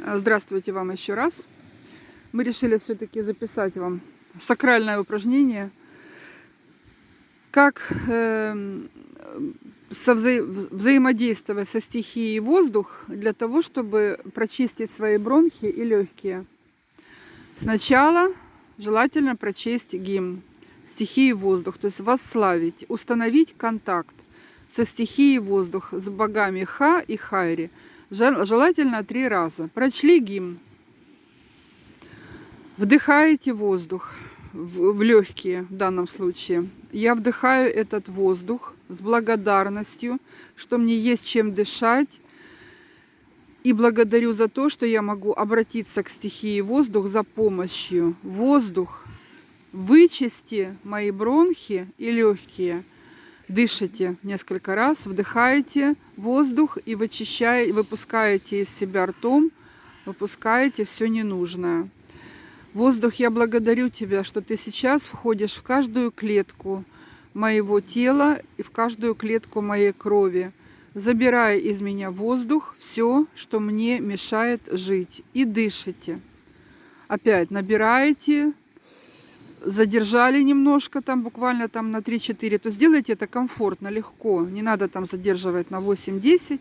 Здравствуйте вам еще раз. Мы решили все-таки записать вам сакральное упражнение, как взаимодействовать со стихией воздух для того, чтобы прочистить свои бронхи и легкие. Сначала желательно прочесть гимн стихии воздух, то есть восславить, установить контакт со стихией воздух, с богами Ха и Хайри. Желательно 3 раза. Прочли гимн. Вдыхаете воздух в легкие в данном случае. Я вдыхаю этот воздух с благодарностью, что мне есть чем дышать. И благодарю за то, что я могу обратиться к стихии воздух за помощью. Воздух, вычисти мои бронхи и легкие. Дышите несколько раз, вдыхаете воздух и выпускаете из себя ртом, выпускаете все ненужное. Воздух, я благодарю тебя, что ты сейчас входишь в каждую клетку моего тела и в каждую клетку моей крови, забирая из меня воздух, все, что мне мешает жить. И дышите. Опять набираете. Задержали немножко, там буквально там на 3-4, то сделайте это комфортно, легко. Не надо там задерживать на 8-10.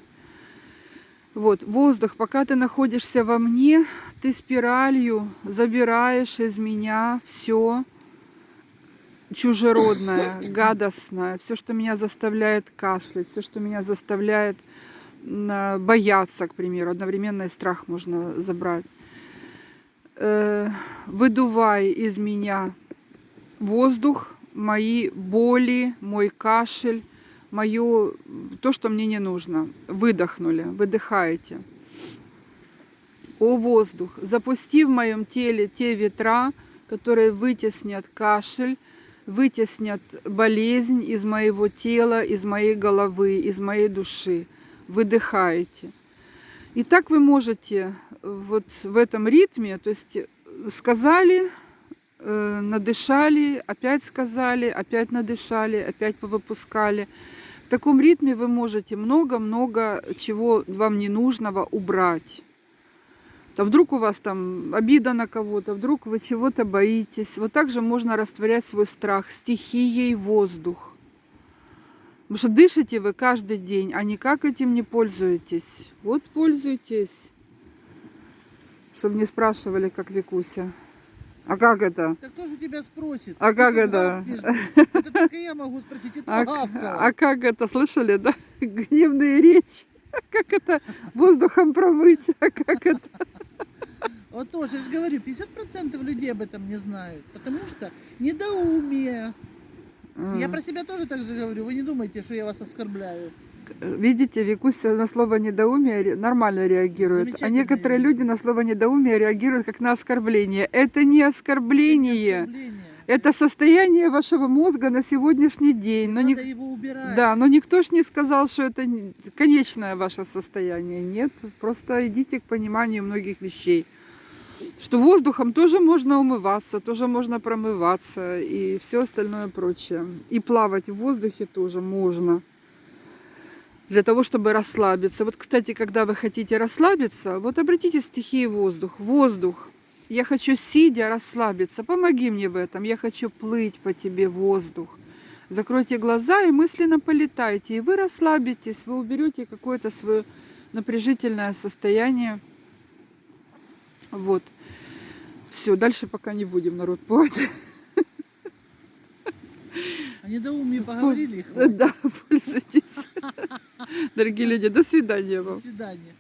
Вот, воздух, пока ты находишься во мне, ты спиралью забираешь из меня все чужеродное, гадостное, все, что меня заставляет кашлять, все, что меня заставляет бояться, к примеру. Одновременно и страх можно забрать. Выдувай из меня воздух, мои боли, мой кашель, то, что мне не нужно. Выдохнули, выдыхаете. О воздух, запусти в моем теле те ветра, которые вытеснят кашель, вытеснят болезнь из моего тела, из моей головы, из моей души. Выдыхаете. И так вы можете вот в этом ритме, то есть сказали, надышали, опять сказали, опять надышали, опять повыпускали. В таком ритме вы можете много-много чего вам ненужного убрать. А вдруг у вас там обида на кого-то, вдруг вы чего-то боитесь. Вот так же можно растворять свой страх стихией воздух. Потому что дышите вы каждый день, а никак этим не пользуетесь. Вот пользуйтесь. Чтобы не спрашивали, как Викуся. А как это? Так кто же тебя спросит? А как это? Это только я могу спросить, и то гавкала. А как это? Слышали, да? Гневные речи. Как это воздухом промыть? А как это? Вот тоже, я же говорю, 50% людей об этом не знают. Потому что недоумие. Я про себя тоже так же говорю. Вы не думайте, что я вас оскорбляю. Видите, Викуся на слово недоумие нормально реагирует. А некоторые люди на слово недоумие реагируют как на оскорбление. Это не оскорбление. Это состояние вашего мозга на сегодняшний день. Но Надо его убирать. Да, но никто ж не сказал, что это конечное ваше состояние. Нет, просто идите к пониманию многих вещей. Что воздухом тоже можно умываться, тоже можно промываться и все остальное прочее. И плавать в воздухе тоже можно. Для того, чтобы расслабиться. Вот, кстати, когда вы хотите расслабиться, вот обратите стихии воздух. Воздух. Я хочу сидя расслабиться. Помоги мне в этом. Я хочу плыть по тебе, воздух. Закройте глаза и мысленно полетайте. И вы расслабитесь. Вы уберете какое-то свое напряжительное состояние. Вот. Все, дальше пока не будем, народ, плавать. А недоумие поговорили? Хватит. Да, пользуйтесь. Дорогие люди, до свидания вам. До свидания.